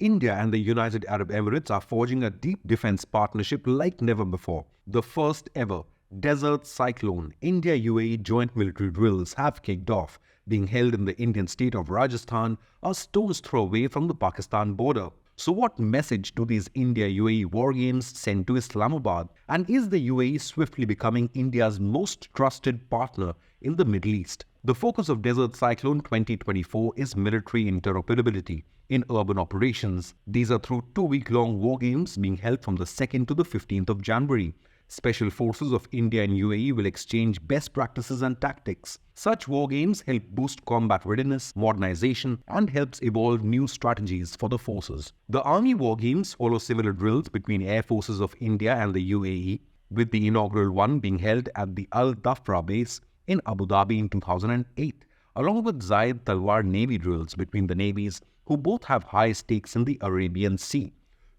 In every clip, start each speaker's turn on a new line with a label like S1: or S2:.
S1: India and the United Arab Emirates are forging a deep defense partnership like never before. The first ever Desert Cyclone India-UAE joint military drills have kicked off, being held in the Indian state of Rajasthan, a stone's throw away from the Pakistan border. So what message do these India-UAE war games send to Islamabad? And is the UAE swiftly becoming India's most trusted partner in the Middle East? The focus of Desert Cyclone 2024 is military interoperability in urban operations. These are through 2-week-long war games being held from the 2nd to the 15th of January. Special forces of India and UAE will exchange best practices and tactics. Such war games help boost combat readiness, modernization, and helps evolve new strategies for the forces. The Army war games follow similar drills between air forces of India and the UAE, with the inaugural one being held at the Al Dhafra base in Abu Dhabi in 2008, along with Zayed Talwar Navy drills between the navies, who both have high stakes in the Arabian Sea.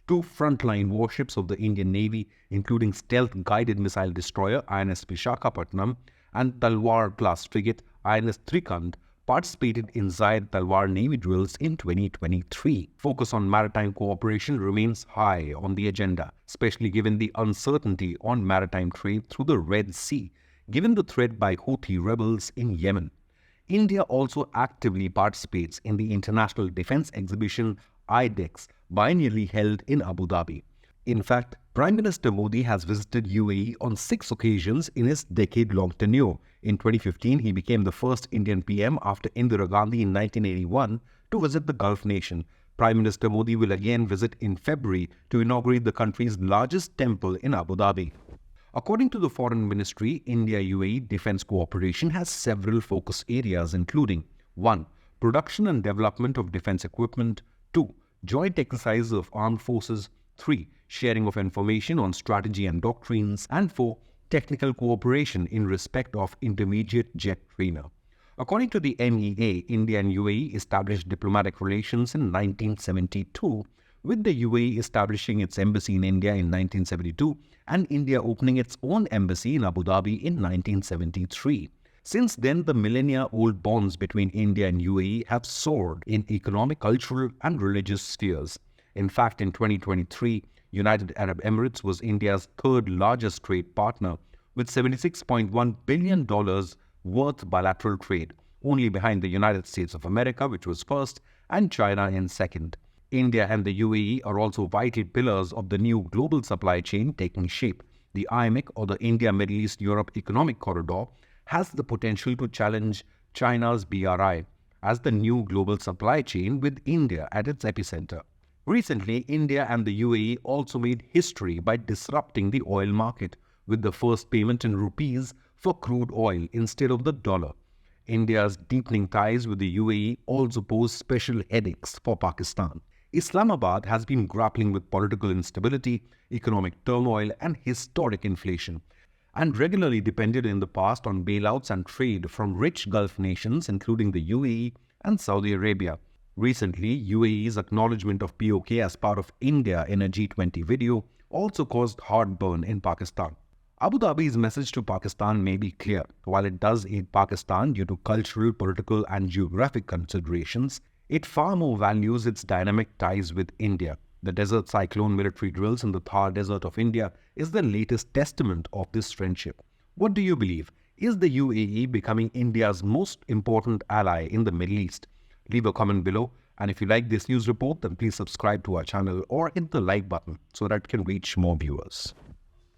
S1: Two frontline warships of the Indian Navy, including stealth-guided missile destroyer INS Visakhapatnam and Talwar-class frigate INS Trikand, participated in Zayed Talwar Navy drills in 2023. Focus on maritime cooperation remains high on the agenda, especially given the uncertainty on maritime trade through the Red Sea, given the threat by Houthi rebels in Yemen. India also actively participates in the International Defence Exhibition IDEX, biennially held in Abu Dhabi. In fact, Prime Minister Modi has visited UAE on 6 occasions in his decade-long tenure. In 2015, he became the first Indian PM after Indira Gandhi in 1981 to visit the Gulf nation. Prime Minister Modi will again visit in February to inaugurate the country's largest temple in Abu Dhabi. According to the Foreign Ministry, India-UAE defense cooperation has several focus areas including 1. Production and development of defense equipment, 2. Joint exercises of armed forces, 3. Sharing of information on strategy and doctrines, and 4. Technical cooperation in respect of intermediate jet trainer. According to the MEA, India and UAE established diplomatic relations in 1972, with the UAE establishing its embassy in India in 1972 and India opening its own embassy in Abu Dhabi in 1973. Since then, the millennia-old bonds between India and UAE have soared in economic, cultural, and religious spheres. In fact, in 2023, United Arab Emirates was India's third-largest trade partner, with $76.1 billion worth bilateral trade, only behind the United States of America, which was first, and China in second. India and the UAE are also vital pillars of the new global supply chain taking shape. The IMEC, or the India-Middle East-Europe Economic Corridor, has the potential to challenge China's BRI as the new global supply chain with India at its epicenter. Recently, India and the UAE also made history by disrupting the oil market with the first payment in rupees for crude oil instead of the dollar. India's deepening ties with the UAE also pose special headaches for Pakistan. Islamabad has been grappling with political instability, economic turmoil, and historic inflation, and regularly depended in the past on bailouts and trade from rich Gulf nations, including the UAE and Saudi Arabia. Recently, UAE's acknowledgement of POK as part of India in a G20 video also caused heartburn in Pakistan. Abu Dhabi's message to Pakistan may be clear. While it does aid Pakistan due to cultural, political, and geographic considerations, it far more values its dynamic ties with India. The Desert Cyclone military drills in the Thar Desert of India is the latest testament of this friendship. What do you believe? Is the UAE becoming India's most important ally in the Middle East? Leave a comment below, and if you like this news report, then please subscribe to our channel or hit the like button so that it can reach more viewers.